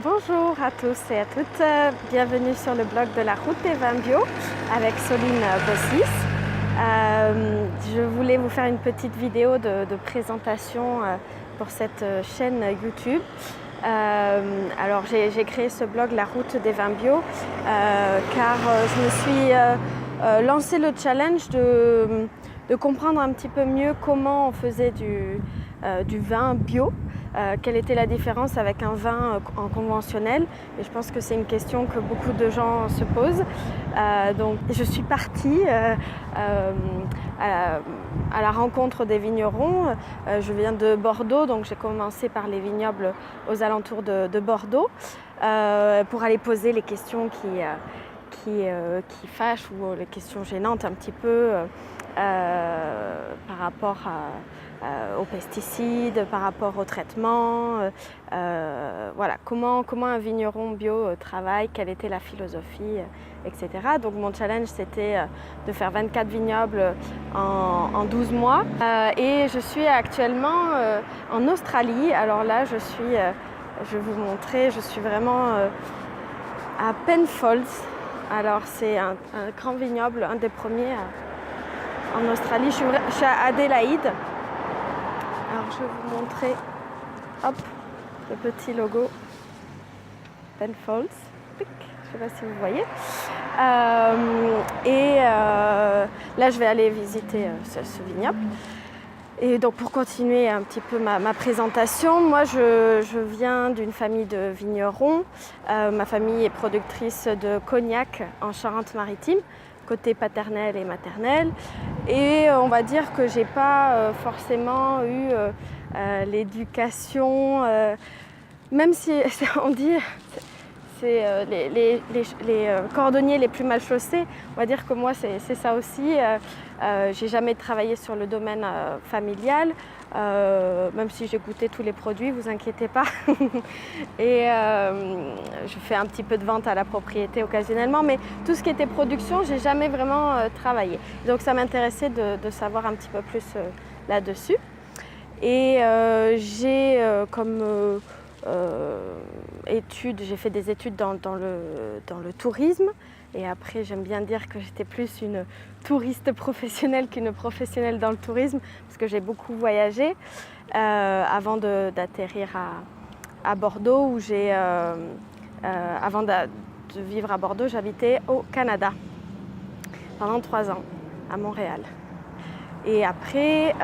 Bonjour à tous et à toutes, bienvenue sur le blog de la route des vins bio avec Soline Bossis. Je voulais vous faire une petite vidéo de présentation pour cette chaîne YouTube. Alors j'ai créé ce blog La route des vins bio car je me suis lancé le challenge de comprendre un petit peu mieux comment on faisait du vin bio. Quelle était la différence avec un vin en conventionnel? Et je pense que c'est une question que beaucoup de gens se posent. Donc je suis partie à la rencontre des vignerons. Je viens de Bordeaux, donc j'ai commencé par les vignobles aux alentours de Bordeaux pour aller poser les questions qui fâchent ou les questions gênantes un petit peu par rapport aux pesticides, par rapport au traitement, voilà, comment un vigneron bio travaille, quelle était la philosophie, etc. Donc mon challenge c'était de faire 24 vignobles en 12 mois et je suis actuellement en Australie. Alors là je vais vous montrer, je suis vraiment à Penfolds. Alors c'est un grand vignoble, un des premiers en Australie. Je suis à Adélaïde. Alors je vais vous montrer, hop, le petit logo Penfolds. Je ne sais pas si vous voyez. Là je vais aller visiter ce vignoble. Et donc pour continuer un petit peu ma présentation, moi je viens d'une famille de vignerons. Ma famille est productrice de cognac en Charente-Maritime, côté paternel et maternel. Et on va dire que j'ai pas forcément eu l'éducation, même si on dit c'est les cordonniers les plus mal chaussés, on va dire que moi c'est ça aussi. J'ai jamais travaillé sur le domaine familial, même si j'ai goûté tous les produits, vous inquiétez pas. Et je fais un petit peu de vente à la propriété occasionnellement, mais tout ce qui était production, j'ai jamais vraiment travaillé. Donc ça m'intéressait de savoir un petit peu plus là-dessus. Et j'ai comme j'ai fait des études dans le tourisme. Et après, j'aime bien dire que j'étais plus une touriste professionnelle qu'une professionnelle dans le tourisme, parce que j'ai beaucoup voyagé avant d'atterrir à Bordeaux, où avant de vivre à Bordeaux, j'habitais au Canada pendant 3 ans, à Montréal. Et après,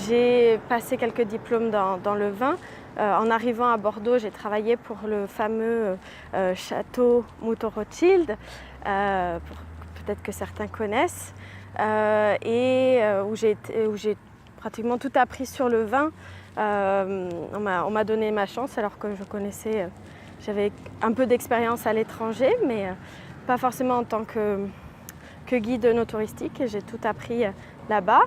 j'ai passé quelques diplômes dans le vin. En arrivant à Bordeaux, j'ai travaillé pour le fameux château Mouton Rothschild, peut-être que certains connaissent, où j'ai pratiquement tout appris sur le vin. On m'a donné ma chance alors que j'avais un peu d'expérience à l'étranger, mais pas forcément en tant que guide no touristique. J'ai tout appris là-bas.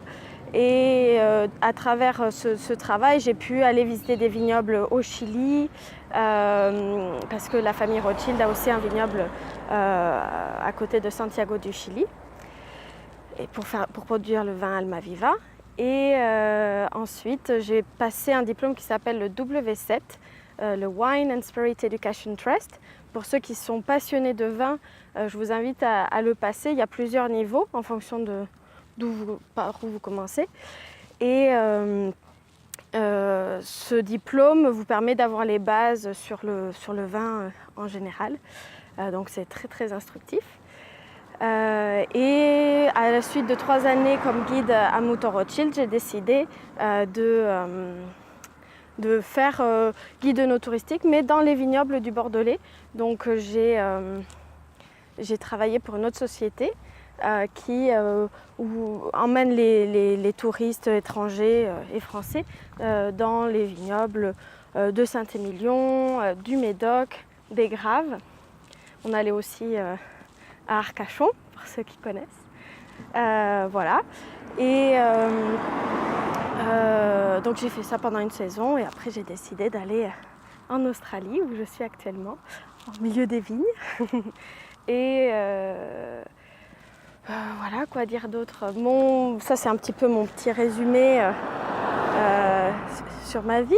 Et à travers ce travail, j'ai pu aller visiter des vignobles au Chili, parce que la famille Rothschild a aussi un vignoble à côté de Santiago du Chili, et pour produire le vin Almaviva. Et ensuite, j'ai passé un diplôme qui s'appelle le W7, le Wine and Spirit Education Trust. Pour ceux qui sont passionnés de vin, je vous invite à le passer. Il y a plusieurs niveaux en fonction par où vous commencez. Et ce diplôme vous permet d'avoir les bases sur le vin en général. Donc c'est très très instructif. Et à la suite de 3 années comme guide à Mouton Rothschild, j'ai décidé de faire guide no touristique, mais dans les vignobles du Bordelais. Donc j'ai travaillé pour une autre société qui emmène les touristes étrangers et français dans les vignobles de Saint-Émilion, du Médoc, des Graves. On allait aussi à Arcachon, pour ceux qui connaissent. Voilà. Et donc j'ai fait ça pendant une saison et après j'ai décidé d'aller en Australie où je suis actuellement, au milieu des vignes. Et voilà, quoi dire d'autre. Ça c'est un petit peu mon petit résumé sur ma vie.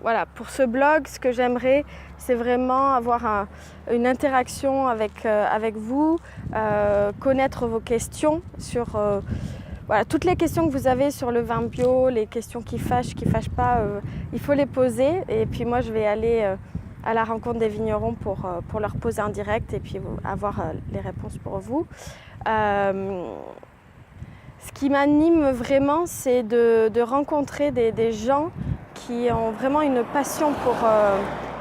Voilà, pour ce blog, ce que j'aimerais, c'est vraiment avoir une interaction avec vous, connaître vos questions sur voilà, toutes les questions que vous avez sur le vin bio, les questions qui fâchent pas, il faut les poser. Et puis moi, je vais aller à la rencontre des vignerons pour leur poser en direct et puis avoir les réponses pour vous. Ce qui m'anime vraiment, c'est de rencontrer des gens qui ont vraiment une passion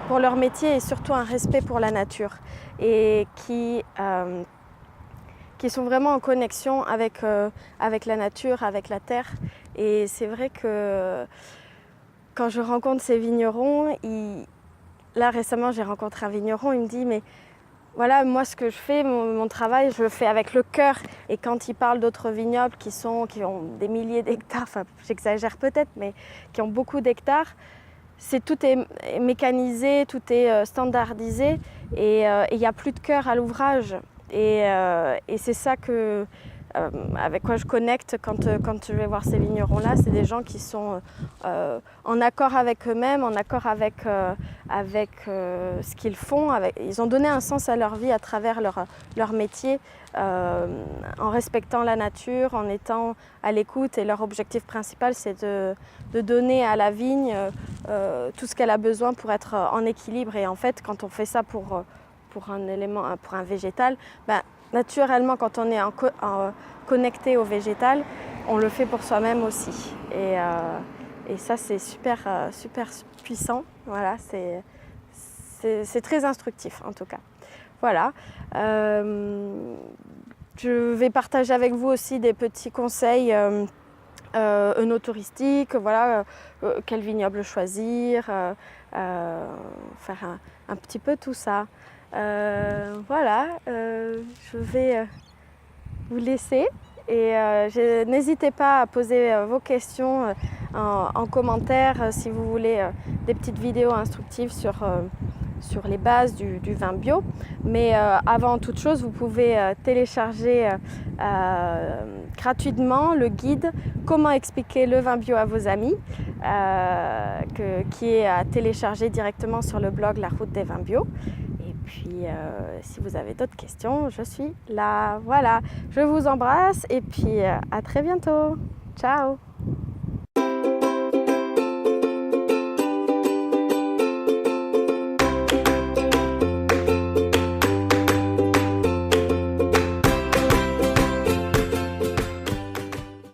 pour leur métier et surtout un respect pour la nature et qui sont vraiment en connexion avec la nature, avec la terre. Et c'est vrai que quand je rencontre ces vignerons, là récemment j'ai rencontré un vigneron, il me dit mais voilà, moi ce que je fais, mon travail, je le fais avec le cœur. Et quand il parle d'autres vignobles qui ont des milliers d'hectares, enfin j'exagère peut-être, mais qui ont beaucoup d'hectares, tout est mécanisé, tout est standardisé et il n'y a plus de cœur à l'ouvrage. Et c'est ça avec quoi je connecte quand je vais voir ces vignerons-là. C'est des gens qui sont en accord avec eux-mêmes, en accord avec ce qu'ils font. Ils ont donné un sens à leur vie à travers leur métier, en respectant la nature, en étant à l'écoute. Et leur objectif principal, c'est de donner à la vigne tout ce qu'elle a besoin pour être en équilibre. Et en fait, quand on fait ça pour un végétal, naturellement, quand on est connecté au végétal, on le fait pour soi-même aussi. Et ça, c'est super puissant. Voilà, c'est très instructif en tout cas. Voilà. Je vais partager avec vous aussi des petits conseils œnotouristiques. Voilà, quel vignoble choisir, faire un petit peu tout ça. Voilà, je vais vous laisser et n'hésitez pas à poser vos questions en commentaire si vous voulez des petites vidéos instructives sur les bases du vin bio. Mais avant toute chose, vous pouvez télécharger gratuitement le guide Comment expliquer le vin bio à vos amis qui est à télécharger directement sur le blog La Route des Vins Bio. Et puis, si vous avez d'autres questions, je suis là. Voilà, je vous embrasse et puis à très bientôt. Ciao!